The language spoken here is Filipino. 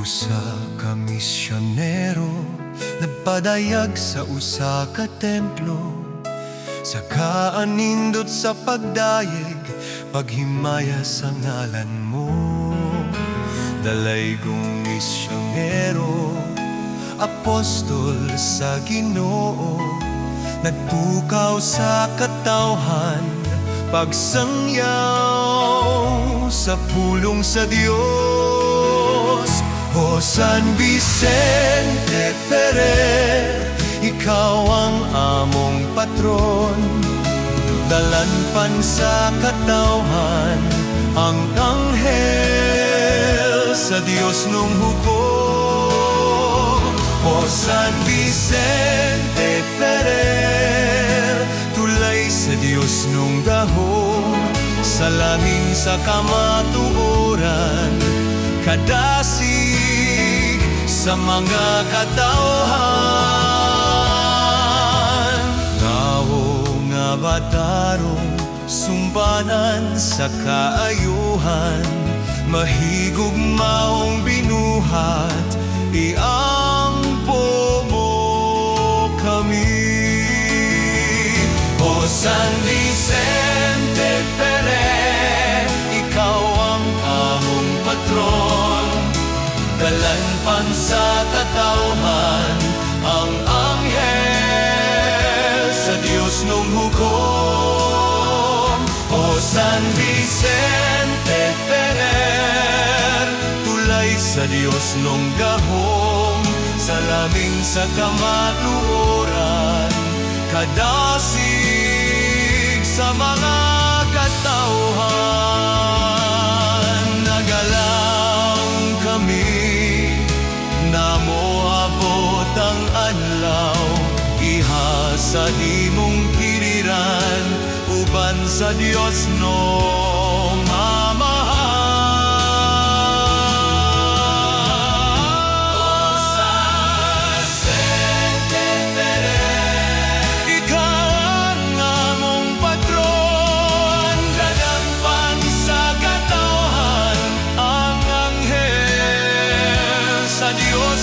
Usa ka misyonero nagpadayag sa usa ka templo, sa kaanindot sa pagdayeg paghimaya sa ngalan mo. Dalaygong misyonero, apostol sa Ginoo, nagpukaw sa katawhan, pagsangyaw sa pulong sa Dios. O San Vicente Ferrer, ikaw ang among patron, dalanpan sa katawhan ang anghel sa Dios nung hukom. O San Vicente Ferrer, tulay sa Dios nung gahom, salamin sa kamatuoran, kadasig sa mga katawhan. Ngao nga batarong sumbanan sa kaayuhan, mahigugmaong binuhat, iampo mo kami. O San Vicente Ferrer, ikaw ang among patron, dalanpan sa katawhan ang anghel sa Dios nung hukom. O San Vicente Ferrer, tulay sa Dios nung gahom, salamin sa kamatuoran, kadasig sa mga katawhan. Nagalang kami na moabot ang adlaw, iha sa imong piliran, uban sa Dios no mamahal. O San Vicente Ferrer, ikaw ang among patron, dalanpan sa katawhan ang anghel sa Dios